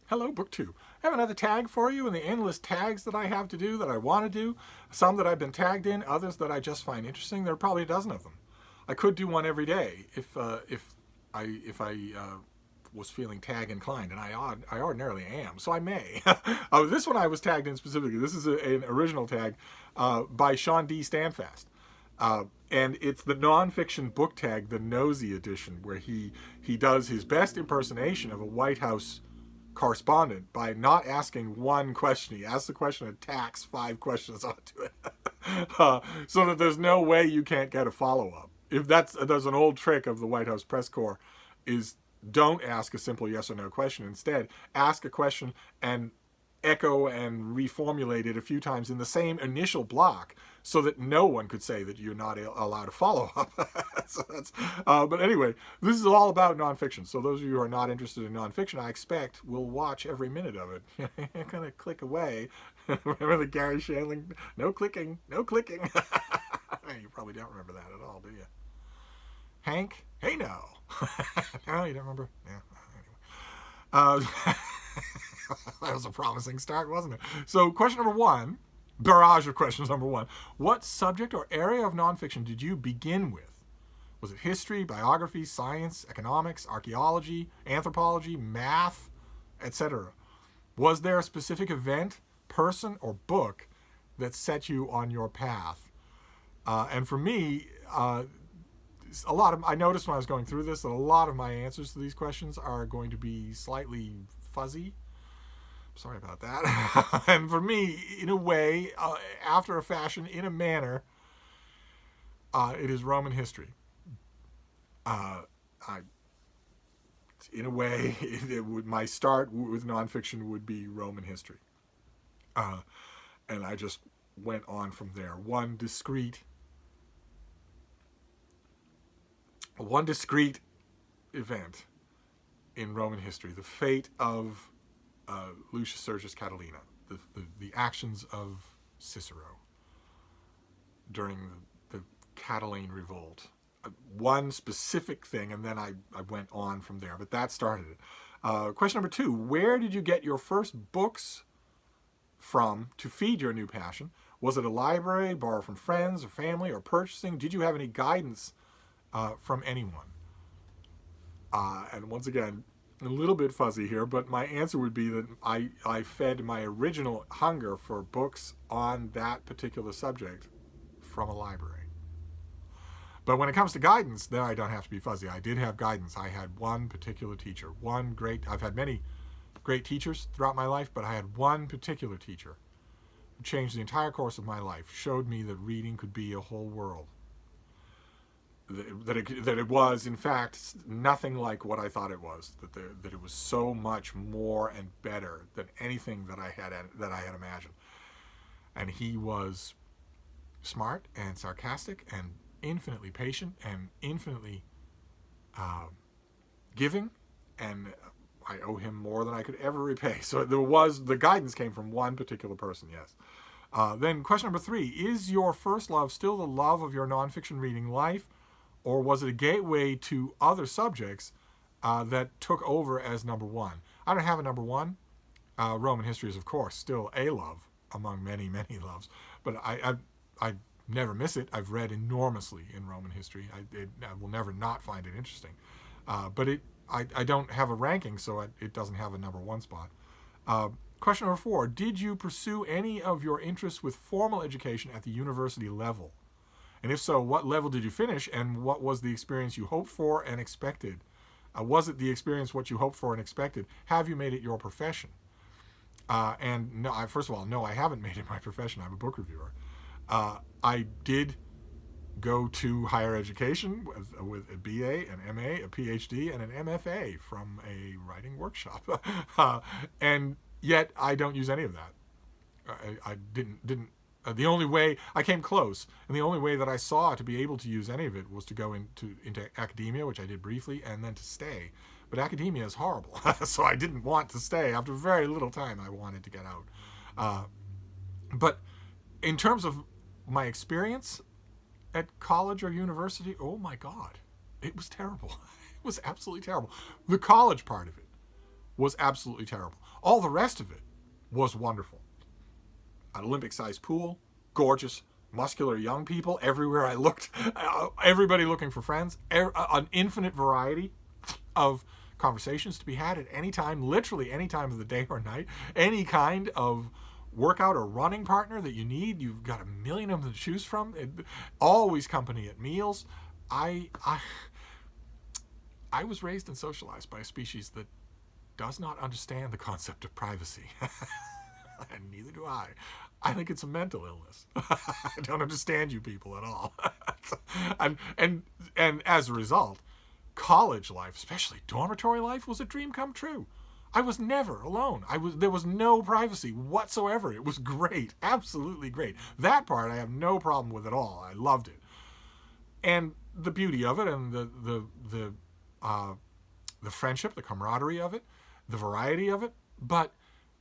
Hello, Book 2. I have another tag for you in the endless tags that I have to do that I want to do. Some that I've been tagged in, others that I just find interesting. There are probably a dozen of them. I could do one every day if I was feeling tag inclined, and I ordinarily am, so I may. This one I was tagged in specifically. This is an original tag by Shawn D. Standfast. And it's the nonfiction book tag, the Nosy edition, where he does his best impersonation of a White House correspondent by not asking one question. He asks the question and tacks 5 questions onto it, so that there's no way you can't get a follow-up. If there's an old trick of the White House press corps, is don't ask a simple yes or no question. Instead, ask a question and echo and reformulate it a few times in the same initial block so that no one could say that you're not allowed to follow up. But anyway, this is all about nonfiction. So those of you who are not interested in nonfiction, I expect will watch every minute of it. You're going to click away. Remember the Gary Shandling? No clicking, no clicking. You probably don't remember that at all, do you? Hank? Hey, no. No, you don't remember? Yeah, anyway. That was a promising start, wasn't it? So question number 1, barrage of questions number 1. What subject or area of nonfiction did you begin with? Was it history, biography, science, economics, archaeology, anthropology, math, etc.? Was there a specific event, person, or book that set you on your path? And for me, I noticed when I was going through this that a lot of my answers to these questions are going to be slightly fuzzy. Sorry about that. And for me, in a way, after a fashion, in a manner, it is Roman history. In a way, my start with nonfiction would be Roman history. And I just went on from there. One discrete event in Roman history, the fate of Lucius Sergius Catilina, the actions of Cicero during the Catiline revolt. One specific thing, and then I went on from there, but that started it. Question number 2, where did you get your first books from to feed your new passion? Was it a library, borrow from friends or family, or purchasing? Did you have any guidance from anyone? And once again, a little bit fuzzy here, but my answer would be that I fed my original hunger for books on that particular subject from a library. But when it comes to guidance, then I don't have to be fuzzy. I did have guidance. I had one particular teacher, I've had many great teachers throughout my life, but I had one particular teacher who changed the entire course of my life, showed me that reading could be a whole world. That it was, in fact, nothing like what I thought it was. That it was so much more and better than anything that I had imagined. And he was smart and sarcastic and infinitely patient and infinitely giving, and I owe him more than I could ever repay. So the guidance came from one particular person. Yes. Then question number 3: is your first love still the love of your nonfiction reading life? Or was it a gateway to other subjects that took over as number 1? I don't have a number 1. Roman history is, of course, still a love among many, many loves. But I never miss it. I've read enormously in Roman history. I will never not find it interesting. But I don't have a ranking, so it doesn't have a number 1 spot. Question number 4. Did you pursue any of your interests with formal education at the university level? And if so, what level did you finish, and what was the experience you hoped for and expected? Was it the experience what you hoped for and expected? Have you made it your profession? And no, first of all, no, I haven't made it my profession. I'm a book reviewer. I did go to higher education with a BA, an MA, a PhD, and an MFA from a writing workshop. And yet I don't use any of that. I didn't. The only way I came close, and the only way that I saw to be able to use any of it was to go into academia, which I did briefly, and then to stay. But academia is horrible, so I didn't want to stay. After very little time, I wanted to get out. But in terms of my experience at college or university, oh my God, it was terrible. It was absolutely terrible. The college part of it was absolutely terrible. All the rest of it was wonderful. An Olympic-sized pool, gorgeous, muscular young people everywhere I looked, everybody looking for friends, an infinite variety of conversations to be had at any time, literally any time of the day or night, any kind of workout or running partner that you need. You've got a million of them to choose from. Always company at meals. I was raised and socialized by a species that does not understand the concept of privacy. And neither do I. I think it's a mental illness. I don't understand you people at all. and as a result, college life, especially dormitory life, was a dream come true. I was never alone. There was no privacy whatsoever. It was great, absolutely great. That part I have no problem with at all. I loved it, and the beauty of it, and the friendship, the camaraderie of it, the variety of it. But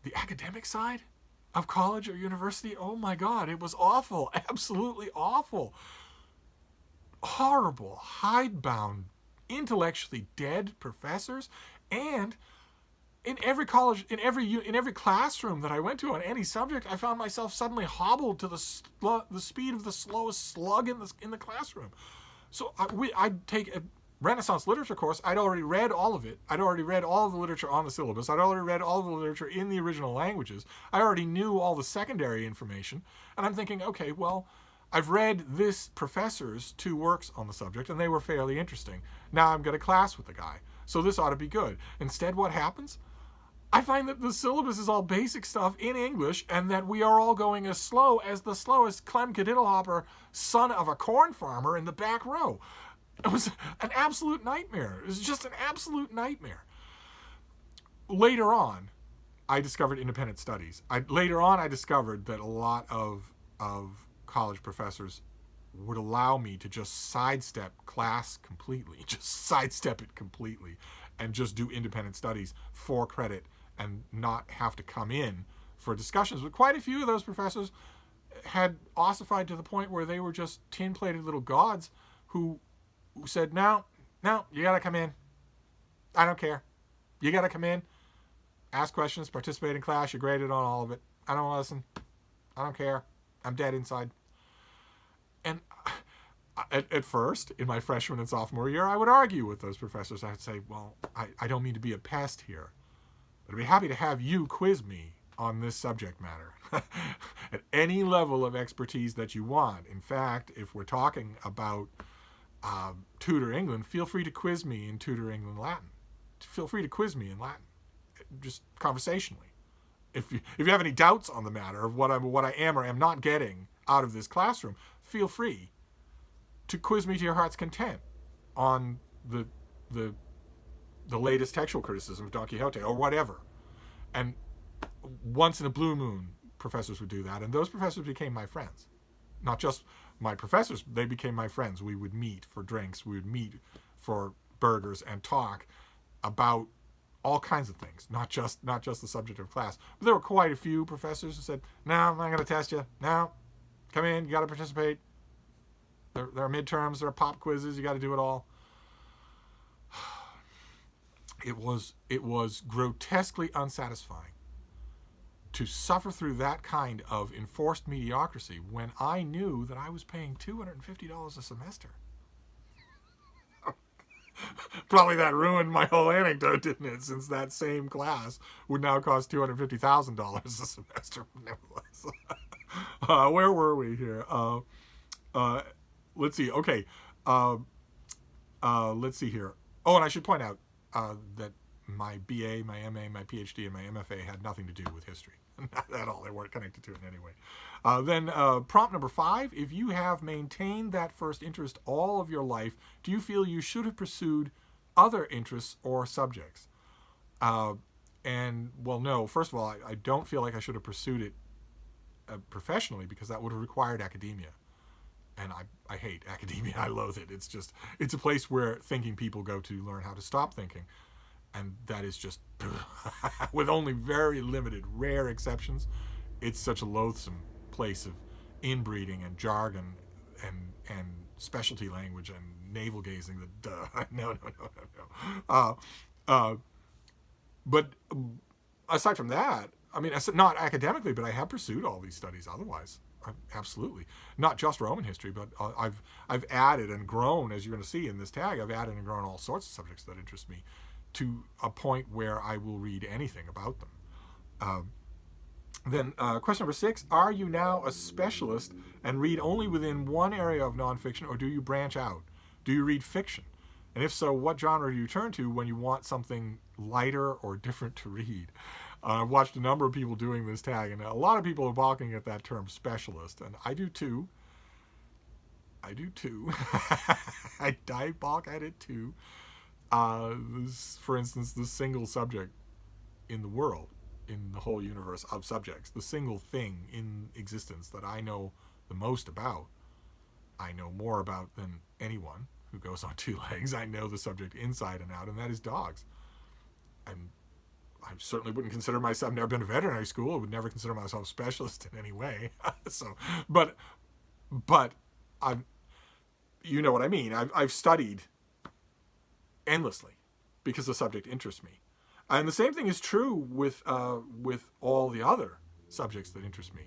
the academic side of college or university, oh my God, it was awful, absolutely awful, horrible, hidebound, intellectually dead professors, and in every college, in every classroom that I went to on any subject, I found myself suddenly hobbled to the speed of the slowest slug in the classroom. So I'd take a Renaissance literature course. I'd already read all of it. I'd already read all of the literature on the syllabus. I'd already read all of the literature in the original languages. I already knew all the secondary information. And I'm thinking, okay, well, I've read this professor's 2 works on the subject, and they were fairly interesting. Now I'm going to class with the guy, so this ought to be good. Instead, what happens? I find that the syllabus is all basic stuff in English, and that we are all going as slow as the slowest Clem Cadiddlehopper, son of a corn farmer, in the back row. It was an absolute nightmare. It was just an absolute nightmare. Later on, I discovered independent studies. Later on, I discovered that a lot of college professors would allow me to just sidestep class completely, just sidestep it completely, and just do independent studies for credit and not have to come in for discussions. But quite a few of those professors had ossified to the point where they were just tin-plated little gods who said, no, you got to come in. I don't care. You got to come in, ask questions, participate in class. You're graded on all of it. I don't listen. I don't care. I'm dead inside. And at first, in my freshman and sophomore year, I would argue with those professors. I'd say, well, I don't mean to be a pest here, but I'd be happy to have you quiz me on this subject matter at any level of expertise that you want. In fact, if we're talking about Tudor England, feel free to quiz me in Tudor England Latin. Feel free to quiz me in Latin, just conversationally. If you have any doubts on the matter of what I am or am not getting out of this classroom, feel free to quiz me to your heart's content on the latest textual criticism of Don Quixote or whatever. And once in a blue moon, professors would do that, and those professors became my friends. Not just my professors, they became my friends. We would meet for drinks, we would meet for burgers and talk about all kinds of things, not just the subject of class. But there were quite a few professors who said, no, I'm not going to test you. No, come in, you got to participate. There are midterms, there are pop quizzes, you got to do it all. It was grotesquely unsatisfying to suffer through that kind of enforced mediocrity when I knew that I was paying $250 a semester. Probably that ruined my whole anecdote, didn't it? Since that same class would now cost $250,000 a semester, nevertheless. Where were we here? Let's see. Okay. Let's see here. Oh, and I should point out that my BA, my MA, my PhD, and my MFA had nothing to do with history. Not at all. They weren't connected to it in any way. Then prompt number 5, if you have maintained that first interest all of your life, do you feel you should have pursued other interests or subjects? And, well, no. First of all, I don't feel like I should have pursued it professionally, because that would have required academia. And I hate academia. I loathe it. It's a place where thinking people go to learn how to stop thinking. And that is just, with only very limited, rare exceptions, it's such a loathsome place of inbreeding and jargon and specialty language and navel gazing that, no. But aside from that, I mean, not academically, but I have pursued all these studies otherwise. Absolutely, not just Roman history, but I've added and grown, as you're going to see in this tag. I've added and grown all sorts of subjects that interest me, to a point where I will read anything about them. Then question number 6, are you now a specialist and read only within one area of nonfiction, or do you branch out? Do you read fiction? And if so, what genre do you turn to when you want something lighter or different to read? I've watched a number of people doing this tag, and a lot of people are balking at that term specialist, and I do too. I balk at it too. For instance, the single subject in the world, in the whole universe of subjects, the single thing in existence that I know the most about, I know more about than anyone who goes on two legs. I know the subject inside and out, and that is dogs. I certainly wouldn't consider myself, I've never been to veterinary school, I would never consider myself a specialist in any way. But I've, you know what I mean. I've studied endlessly because the subject interests me. And the same thing is true with all the other subjects that interest me.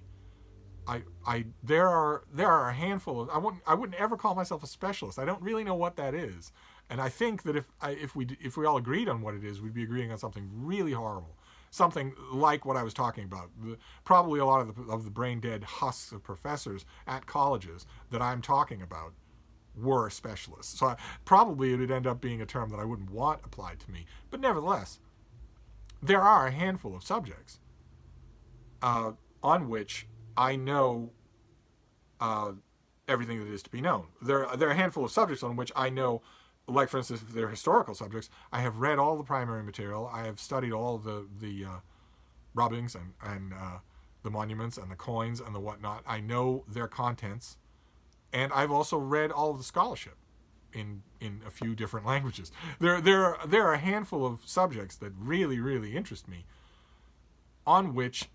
There are a handful of, I wouldn't ever call myself a specialist. I don't really know what that is. And I think that if we all agreed on what it is, we'd be agreeing on something really horrible. Something like what I was talking about. Probably a lot of the brain dead husks of professors at colleges that I'm talking about were specialists. So probably it would end up being a term that I wouldn't want applied to me. But nevertheless, there are a handful of subjects on which I know everything that is to be known. There are a handful of subjects on which I know, like for instance, if they're historical subjects, I have read all the primary material. I have studied all the rubbings and the monuments and the coins and the whatnot. I know their contents, and I've also read all of the scholarship in a few different languages. There are a handful of subjects that really, really interest me, on which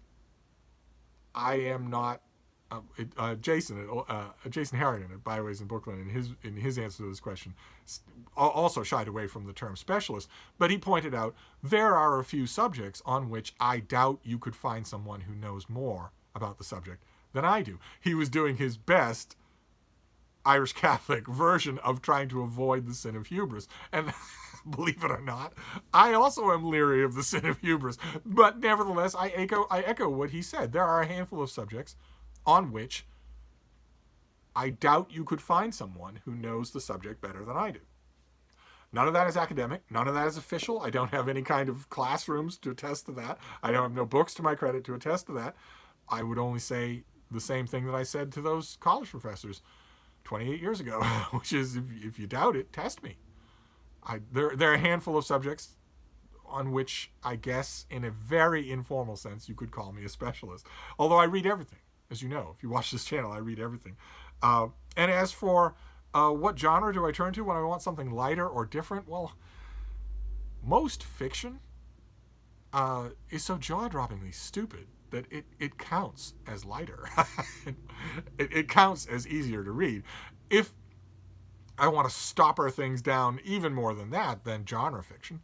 I am not. Jason Harrigan at Byways in Brooklyn, in his answer to this question, also shied away from the term specialist, but he pointed out there are a few subjects on which I doubt you could find someone who knows more about the subject than I do. He was doing his best Irish Catholic version of trying to avoid the sin of hubris. And believe it or not, I also am leery of the sin of hubris. But nevertheless, I echo what he said. There are a handful of subjects on which I doubt you could find someone who knows the subject better than I do. None of that is academic. None of that is official. I don't have any kind of classrooms to attest to that. I don't have no books to my credit to attest to that. I would only say the same thing that I said to those college professors 28 years ago, which is, if you doubt it, test me. There are a handful of subjects on which I guess, in a very informal sense, you could call me a specialist. Although I read everything. As you know, if you watch this channel, I read everything. And as for what genre do I turn to when I want something lighter or different? Well, most fiction is so jaw-droppingly stupid that it counts as lighter. it counts as easier to read. If I want to stopper things down even more than that, then genre fiction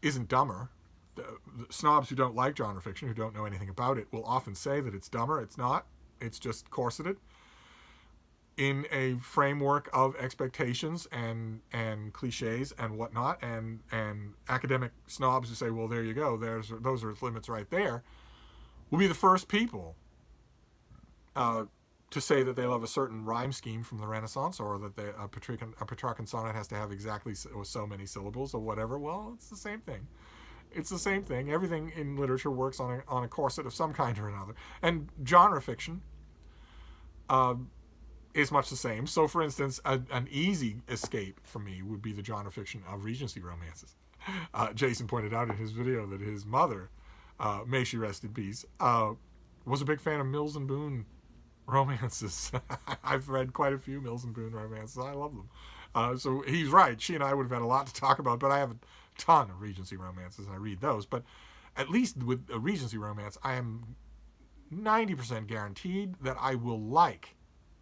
isn't dumber. The snobs who don't like genre fiction, who don't know anything about it, will often say that it's dumber. It's not. It's just corseted in a framework of expectations and cliches and whatnot. And academic snobs who say, well, there you go, those are limits right there, will be the first people to say that they love a certain rhyme scheme from the Renaissance, or that a Petrarchan sonnet has to have exactly so many syllables or whatever. Well, it's the same thing. It's the same thing. Everything in literature works on a corset of some kind or another. And genre fiction is much the same. So, for instance, an easy escape for me would be the genre fiction of Regency romances. Jason pointed out in his video that his mother, may she rest in peace, was a big fan of Mills and Boon romances. I've read quite a few Mills and Boon romances. I love them. So he's right. She and I would have had a lot to talk about, but I have a ton of Regency romances, and I read those. But at least with a Regency romance, I am 90% guaranteed that I will like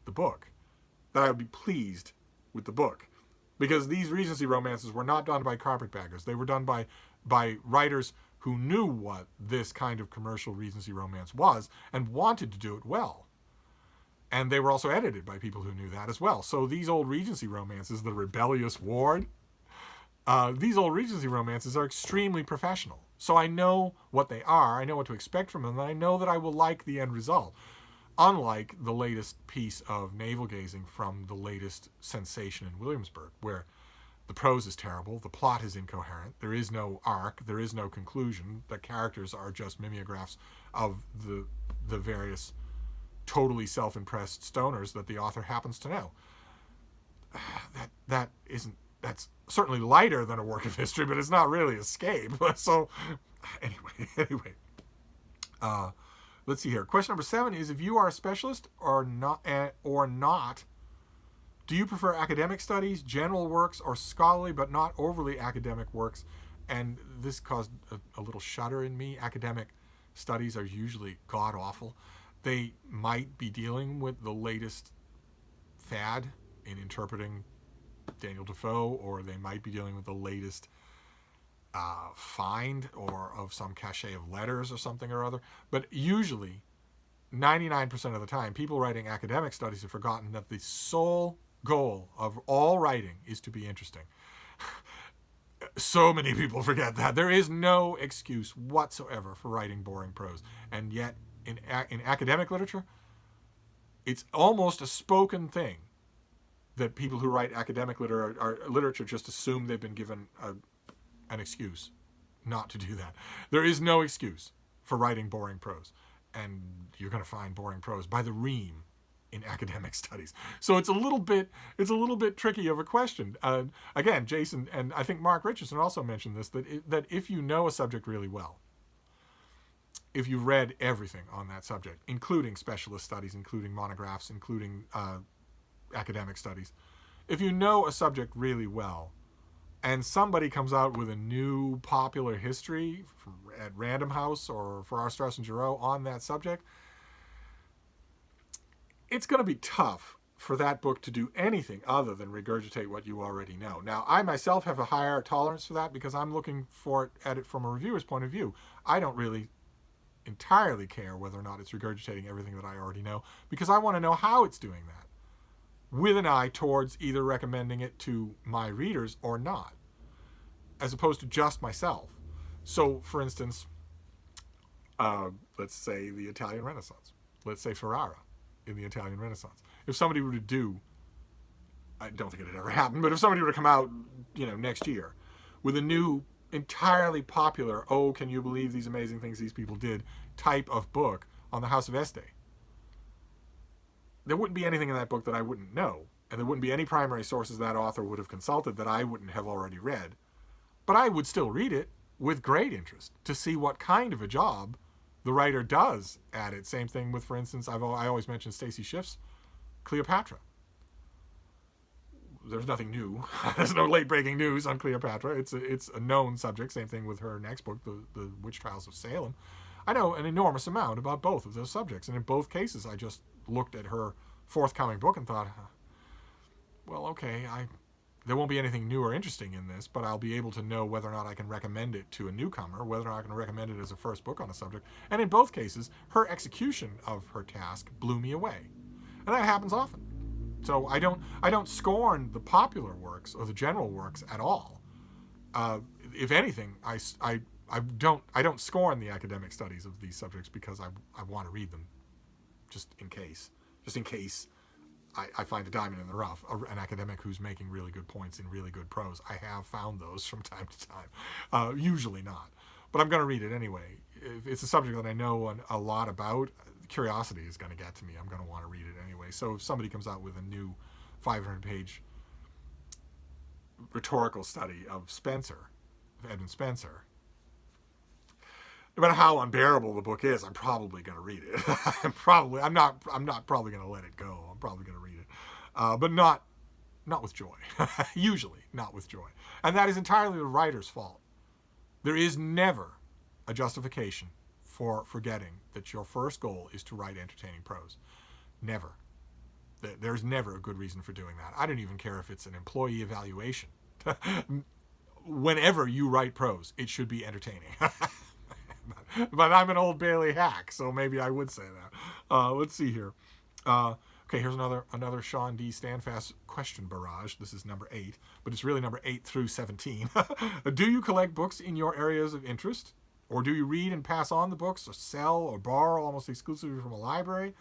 the book, that I would be pleased with the book. Because these Regency romances were not done by carpetbaggers. They were done by writers who knew what this kind of commercial Regency romance was and wanted to do it well. And they were also edited by people who knew that as well. So these old Regency romances, The Rebellious Ward, these old Regency romances are extremely professional. So I know what they are, I know what to expect from them, and I know that I will like the end result. Unlike the latest piece of navel gazing from the latest sensation in Williamsburg, where the prose is terrible, the plot is incoherent, there is no arc, there is no conclusion, the characters are just mimeographs of the various totally self-impressed stoners that the author happens to know. That's certainly lighter than a work of history, but it's not really escape. So anyway, let's see here. Question number 7 is, if you are a specialist or not, do you prefer academic studies, general works, or scholarly but not overly academic works? And this caused a little shudder in me. Academic studies are usually god-awful. They might be dealing with the latest fad in interpreting Daniel Defoe, or they might be dealing with the latest find or of some cachet of letters or something or other. But usually, 99% of the time, people writing academic studies have forgotten that the sole goal of all writing is to be interesting. So many people forget that. There is no excuse whatsoever for writing boring prose. And yet, in academic literature, it's almost a spoken thing that people who write academic literature just assume they've been given an excuse not to do that. There is no excuse for writing boring prose. And you're going to find boring prose by the ream in academic studies. So it's a little bit tricky of a question. Again, Jason and I think Mark Richardson also mentioned this, that if you know a subject really well, if you read everything on that subject, including specialist studies, including monographs, including academic studies, if you know a subject really well, and somebody comes out with a new popular history at Random House or for R. Strauss and Giroux on that subject, it's going to be tough for that book to do anything other than regurgitate what you already know. Now, I myself have a higher tolerance for that because I'm looking at it from a reviewer's point of view. I don't really entirely care whether or not it's regurgitating everything that I already know, because I want to know how it's doing that, with an eye towards either recommending it to my readers or not, as opposed to just myself. So, for instance, let's say the Italian Renaissance. Let's say Ferrara in the Italian Renaissance. If somebody were to do, I don't think it'd ever happen, but if somebody were to come out, next year with a new, entirely popular, oh, can you believe these amazing things these people did type of book on the House of Este, there wouldn't be anything in that book that I wouldn't know, and there wouldn't be any primary sources that author would have consulted that I wouldn't have already read. But I would still read it with great interest to see what kind of a job the writer does at it. Same thing with, for instance, I always mention Stacy Schiff's Cleopatra. There's nothing new. There's no late-breaking news on Cleopatra. It's a known subject. Same thing with her next book, the Witch Trials of Salem. I know an enormous amount about both of those subjects, and in both cases, I just looked at her forthcoming book and thought, well, okay, there won't be anything new or interesting in this, but I'll be able to know whether or not I can recommend it to a newcomer, whether or not I can recommend it as a first book on a subject. And in both cases, her execution of her task blew me away. And that happens often. So I don't scorn the popular works or the general works at all. If anything, I don't scorn the academic studies of these subjects because I want to read them just in case I find a diamond in the rough, an academic who's making really good points in really good prose. I have found those from time to time. Usually not. But I'm going to read it anyway. If it's a subject that I know a lot about, curiosity is going to get to me. I'm going to want to read it anyway. So if somebody comes out with a new 500-page rhetorical study of Edmund Spenser, no matter how unbearable the book is, I'm probably going to read it. I'm not probably going to let it go. I'm probably going to read it, but not with joy. Usually not with joy, and that is entirely the writer's fault. There is never a justification for forgetting that your first goal is to write entertaining prose. Never. There's never a good reason for doing that. I don't even care if it's an employee evaluation. Whenever you write prose, it should be entertaining. but I'm an Old Bailey hack, so maybe I would say that. Let's see here. Okay, here's another Shawn D. Standfast question barrage. This is number 8, but it's really number 8 through 17. Do you collect books in your areas of interest? Or do you read and pass on the books, or sell or borrow almost exclusively from a library?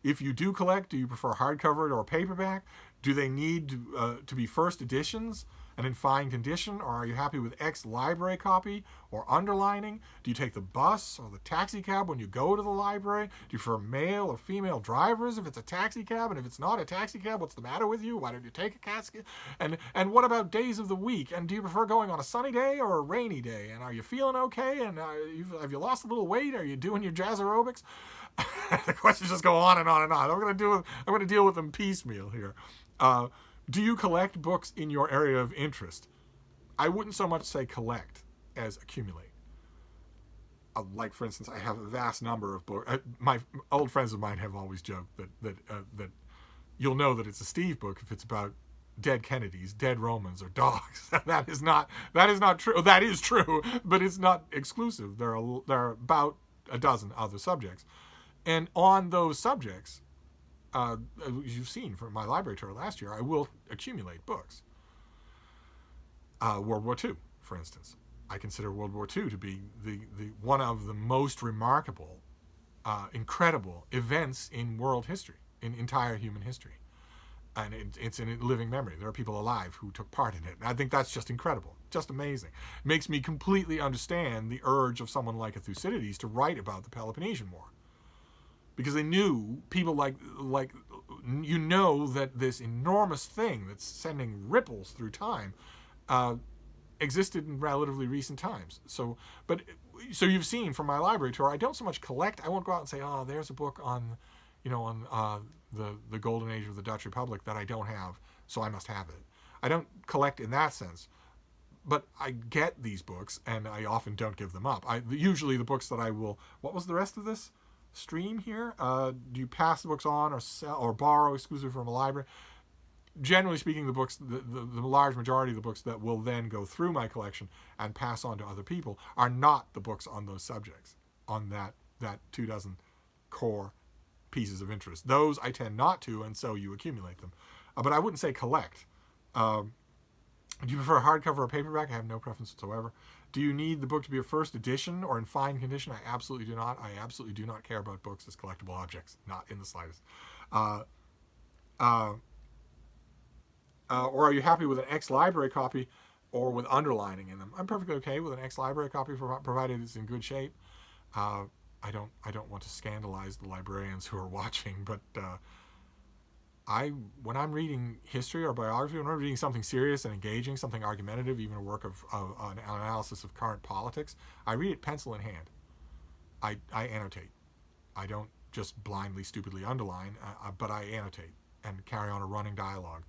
If you do collect, do you prefer hardcover or paperback? Do they need to be first editions and in fine condition, or are you happy with ex-library copy or underlining? Do you take the bus or the taxi cab when you go to the library? Do you prefer male or female drivers if it's a taxi cab? And if it's not a taxi cab, what's the matter with you? Why don't you take a casket? And what about days of the week? And do you prefer going on a sunny day or a rainy day? And are you feeling okay? And have you lost a little weight? Are you doing your jazz aerobics? The questions just go on and on and on. I'm going to deal with them piecemeal here. Do you collect books in your area of interest? I wouldn't so much say collect as accumulate. Like, for instance, I have a vast number of books. My old friends of mine have always joked that you'll know that it's a Steve book if it's about dead Kennedys, dead Romans, or dogs. That is not true. That is true, but it's not exclusive. There are about a dozen other subjects, and on those subjects, as you've seen from my library tour last year, I will accumulate books. World War II, for instance. I consider World War II to be the one of the most remarkable, incredible events in world history, in entire human history. And it's in living memory. There are people alive who took part in it. And I think that's just incredible, just amazing. It makes me completely understand the urge of someone like a Thucydides to write about the Peloponnesian War. Because they knew, people like that this enormous thing that's sending ripples through time existed in relatively recent times. So you've seen from my library tour, I don't so much collect. I won't go out and say, oh, there's a book on the golden age of the Dutch Republic that I don't have, so I must have it. I don't collect in that sense. But I get these books, and I often don't give them up. Usually the books that I will... What was the rest of this stream here? Do you pass the books on or sell or borrow exclusively from a library? Generally speaking, the books, the large majority of the books that will then go through my collection and pass on to other people are not the books on those subjects, on that 24 core pieces of interest. Those I tend not to, and so you accumulate them. But I wouldn't say collect. Do you prefer hardcover or paperback? I have no preference whatsoever. Do you need the book to be a first edition or in fine condition? I absolutely do not. I absolutely do not care about books as collectible objects. Not in the slightest. Or are you happy with an ex-library copy or with underlining in them? I'm perfectly okay with an ex-library copy provided it's in good shape. I don't want to scandalize the librarians who are watching, but when I'm reading history or biography, when I'm reading something serious and engaging, something argumentative, even a work of an analysis of current politics, I read it pencil in hand. I annotate. I don't just blindly, stupidly underline, but I annotate and carry on a running dialogue.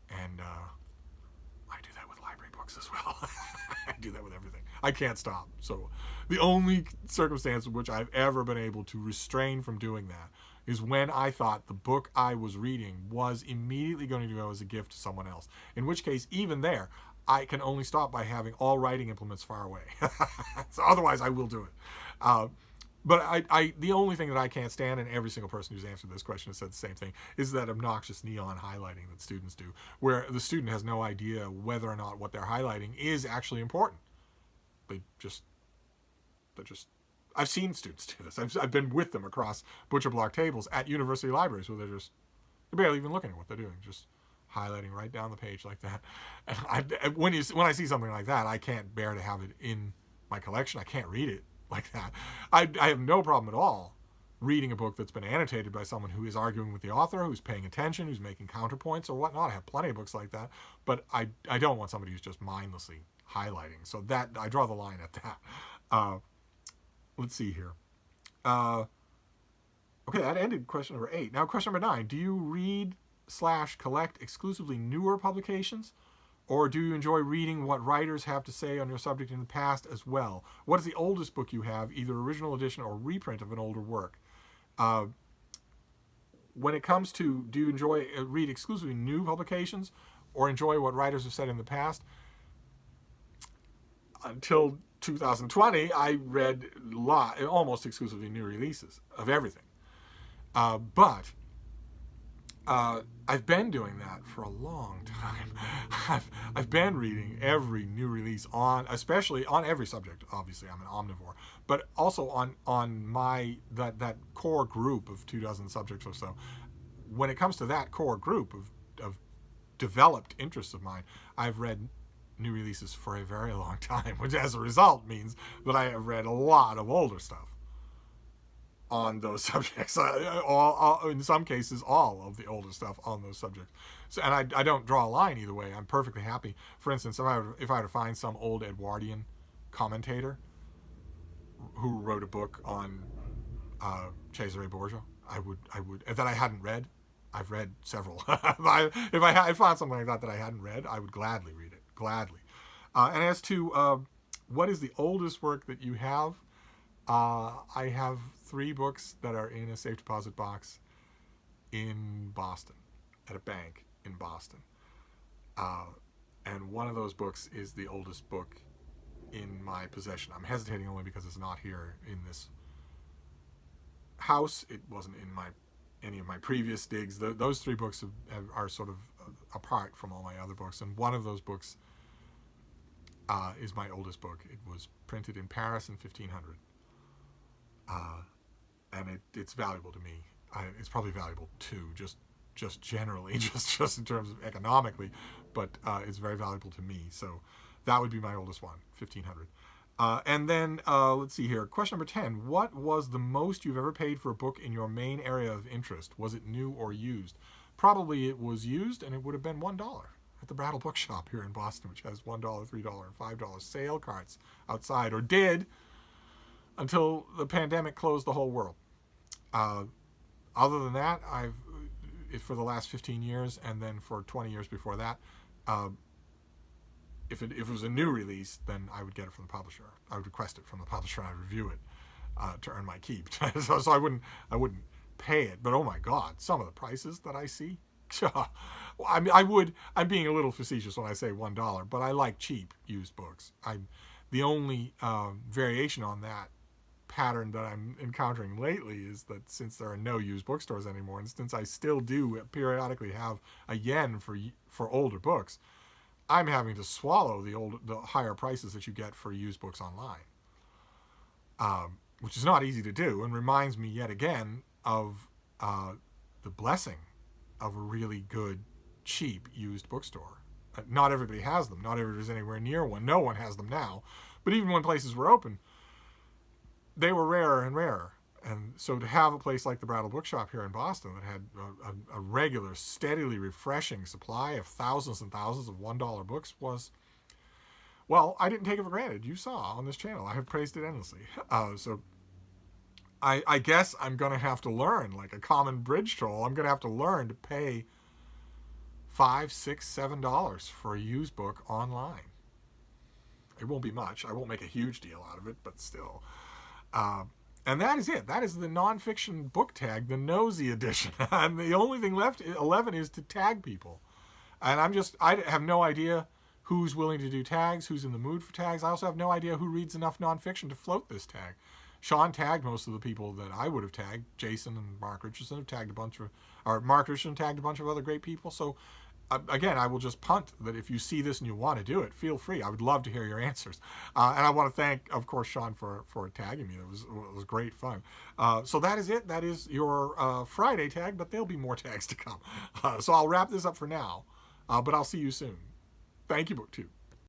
And I do that with library books as well. I do that with everything. I can't stop. So the only circumstance in which I've ever been able to restrain from doing that is when I thought the book I was reading was immediately going to go as a gift to someone else. In which case, even there, I can only stop by having all writing implements far away. So otherwise, I will do it. But the only thing that I can't stand, and every single person who's answered this question has said the same thing, is that obnoxious neon highlighting that students do, where the student has no idea whether or not what they're highlighting is actually important. They're just I've seen students do this. I've been with them across butcher block tables at university libraries where they're barely even looking at what they're doing, just highlighting right down the page like that. And when I see something like that, I can't bear to have it in my collection. I can't read it like that. I have no problem at all reading a book that's been annotated by someone who is arguing with the author, who's paying attention, who's making counterpoints or whatnot. I have plenty of books like that, but I don't want somebody who's just mindlessly highlighting. So that I draw the line at that. Let's see here. Okay, that ended question number 8. Now question number 9. Do you read/collect exclusively newer publications? Or do you enjoy reading what writers have to say on your subject in the past as well? What is the oldest book you have, either original edition or reprint of an older work? When it comes to do you read exclusively new publications or enjoy what writers have said in the past? Until 2020, I read almost exclusively new releases of everything. But I've been doing that for a long time. I've been reading every new release especially on every subject. Obviously, I'm an omnivore, but also on my that core group of 24 subjects or so. When it comes to that core group of developed interests of mine, I've read new releases for a very long time, which as a result means that I have read a lot of older stuff on those subjects. In some cases, all of the older stuff on those subjects. So, and I don't draw a line either way. I'm perfectly happy. For instance, if I were to find some old Edwardian commentator who wrote a book on Cesare Borgia, I would that I hadn't read. I've read several. If I found something like that I hadn't read, I would gladly read it. Gladly. And as to what is the oldest work that you have, I have 3 books that are in a safe deposit box in Boston, at a bank in Boston. And one of those books is the oldest book in my possession. I'm hesitating only because it's not here in this house. It wasn't in any of my previous digs. Those 3 books are sort of apart from all my other books. And one of those books is my oldest book. It was printed in Paris in 1500. And it's valuable to me. It's probably valuable too, just generally, just in terms of economically, but it's very valuable to me. So that would be my oldest one, 1500. And then let's see here. Question number 10. What was the most you've ever paid for a book in your main area of interest? Was it new or used? Probably it was used, and it would have been $1 at the Brattle Bookshop here in Boston, which has $1, $3, and $5 sale carts outside, or did, until the pandemic closed the whole world. Other than that, for the last 15 years, and then for 20 years before that, if it was a new release, then I would get it from the publisher. I would request it from the publisher, and I'd review it to earn my keep. so I wouldn't pay it. But oh my God, some of the prices that I see. I'm being a little facetious when I say $1, but I like cheap used books. The only variation on that pattern that I'm encountering lately is that since there are no used bookstores anymore, and since I still do periodically have a yen for older books, I'm having to swallow the higher prices that you get for used books online, which is not easy to do, and reminds me yet again of the blessing of a really good, cheap used bookstore. Not everybody has them. Not everybody's anywhere near one. No one has them now. But even when places were open, they were rarer and rarer. And so to have a place like the Brattle Bookshop here in Boston that had a regular, steadily refreshing supply of thousands and thousands of $1 books was, well, I didn't take it for granted. You saw on this channel. I have praised it endlessly. So I guess I'm going to have to learn, like a common bridge troll, I'm going to have to learn to pay $5, $6, $7 for a used book online. It won't be much. I won't make a huge deal out of it, but still. And that is it. That is the nonfiction book tag, the Nosy edition. And the only thing left, 11, is to tag people. And I have no idea who's willing to do tags, who's in the mood for tags. I also have no idea who reads enough nonfiction to float this tag. Shawn tagged most of the people that I would have tagged. Jason and Mark Richardson have tagged Mark Richardson tagged a bunch of other great people. So again, I will just punt that if you see this and you want to do it, feel free. I would love to hear your answers. And I want to thank, of course, Shawn for tagging me. It was great fun. So that is it. That is your Friday tag, but there'll be more tags to come. So I'll wrap this up for now, but I'll see you soon. Thank you, BookTube.